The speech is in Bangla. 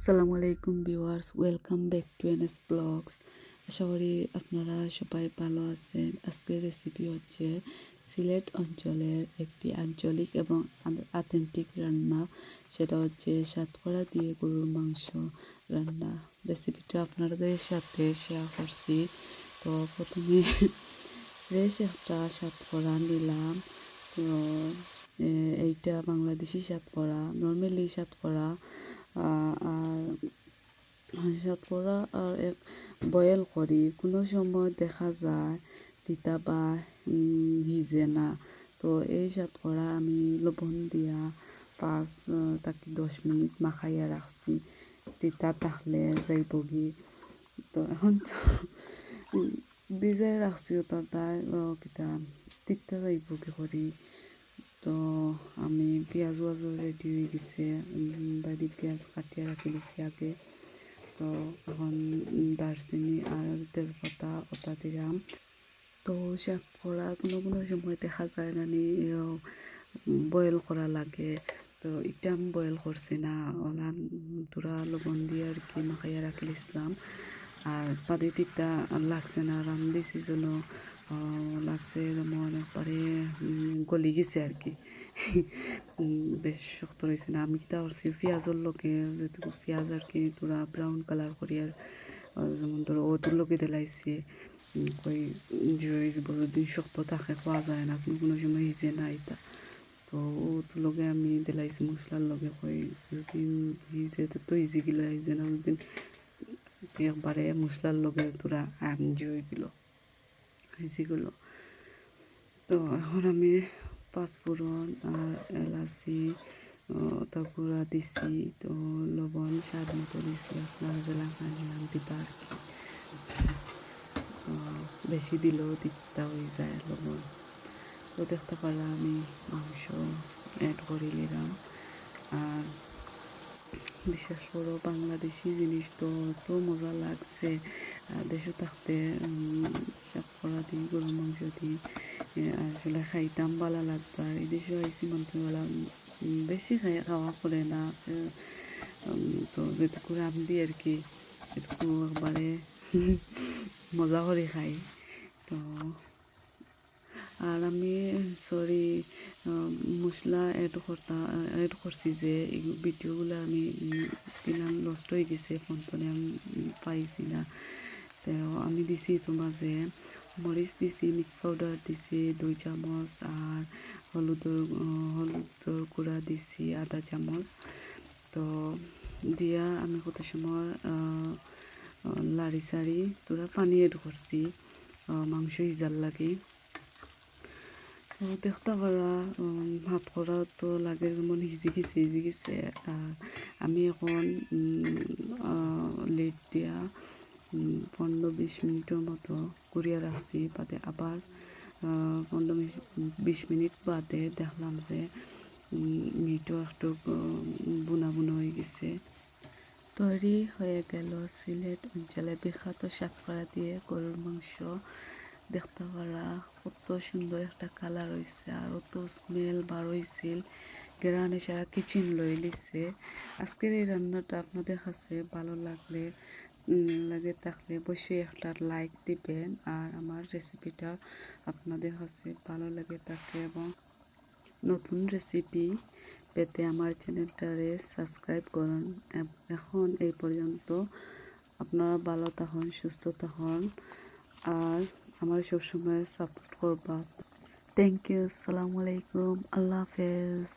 আসসালামু আলাইকুম viewers, welcome back to NSVlogs। আশা করি আপনারা সবাই ভালো আছেন। আজকের রেসিপি হচ্ছে সিলেট অঞ্চলের একটি আঞ্চলিক এবং অথেন্টিক রান্না, সেটা হচ্ছে সাতকরা দিয়ে গরুর মাংস রান্না। রেসিপিটা আপনাদের সাথে শেয়ার করছি। তো প্রথমে ফ্রেশ একটা সাতকরা নিলাম। তো এইটা বাংলাদেশি সাতকরা, নর্মালি সাতকরা। আর সাতকরা আর এক বয়েল করি, কোনো সময় দেখা যায় তিতা বা ভিজে না। তো এই সাতকরা আমি লবণ দিয়া 5 থেকে 10 মিনিট মাখাইয়া রাখছি, তিতা থাকলে যাইব গি। তো এখন তো ভিজাই রাখছি, তোর তাই কিতা তিতা যাইব কি করি। তো আমি পেঁয়াজ রেডি হয়ে গেছে, বাড়ি পেঁয়াজ কাটিয়ে রাখি দিছি আগে। তো এখন দারচিনি আর তেজপাতা ওটা দিলাম। তো সাতকরা কোনো কোনো সময় দেখা যায় নানি বয়েল করা লাগে। তো এটা আমি বয়েল করছি না, ওলা তোরা লবণ দিয়ে আর কি মাখাইয়া রাখি দিছিলাম। আর পাতি তিতা লাগছে না, রান্ধিছি জন্য লাগছে যেমন একবারে গলি গেছে আর কি। বেশ শক্ত রয়েছে না। আমি কিতা করছি পেঁয়াজের লগে যেটুকু পেঁয়াজ আর কি তোরা ব্রাউন কালার করি, আর যেমন ধরো ওদের লগে দিলাইছে কই যদি শক্ত থাকে খাওয়া যায় না, কোনো কোনো সময় হিজে না এটা। তো ওদের লগে আমি দিলাইছি মশলার লগে, কই যদি হিজে তো ইজি গিলো, হিজে না যদি একবারে মশলার লগে তোরা জুই গেলো হিজিগুলো। তো এখন আমি পাঁচফোড়ন আর এলাচি ওটা গুঁড়া দিছি। তো লবণ স্বাদ মতো দিছি, আপনারা জেলা খান দিবা আর কি। বেশি দিলেও তিতা হয়ে যায় লবণ। তো দেখতে পারলাম আমি মাংস অ্যাড করে নিলাম। আর বিশেষ করে বাংলাদেশি জিনিস তো এত মজা লাগছে, দেশে থাকতে সাতকরা দিই গরুর মাংস দিই আসলে খাইতাম ভালো লাগতো। আর এই দেশে আইসি মন্ত্রীবেলা বেশি খাওয়া করে না। তো যেটুকু রান্ধি আর কি এটুকু একবারে মজা করে খাই। তো আর আমি মশলা অ্যাড করছি যে এই ভিডিওগুলো আমি কিলাম নষ্ট হয়ে গেছে, ফোনতনে আমি পাইছি না। তো আমি দিছি তোমার যে মরিচ দিছি, মিক্স পাউডার দিছি 2 চামচ, আর হলুদের গুঁড়া দিছি আধা চামচ। তো দিয়া আমি কত সময় লাড়ি সারি তোরা পানি এড করছি মাংস সিজার লাগে। তো দেখতে পারা হাত করা তো লাগে যেমন হিজি গেছে। আর আমি এখন লেট দিয়া 15-20 মিনিটের মতো করিয়া রাখছি। বাদে আবার 15-20 মিনিট বাদে দেখলাম যে মিটও একটু বুনা হয়ে গেছে। তৈরি হয়ে গেল সিলেট অঞ্চলে বিখ্যাত সাতকরা দিয়ে গরুর মাংস। দেখতে পারা কত সুন্দর একটা কালার হয়েছে, আর অত স্মেল বার হয়েছিল, গ্রানে সারা কিচেন লই লিছে। আজকের এই রান্নাটা আপনাদের কাছে ভালো লাগে থাকলে অবশ্যই একটা লাইক দিবেন। আর আমার রেসিপিটা আপনাদের কাছে ভালো লাগে থাকে এবং নতুন রেসিপি পেতে আমার চ্যানেলটারে সাবস্ক্রাইব করুন। এখন এই পর্যন্ত আপনারা ভালো থাকুন, সুস্থ থাকুন, আর আমার সবসময় সাপোর্ট করবা। থ্যাংক ইউ, আসসালামু আলাইকুম, আল্লাহ হাফেজ।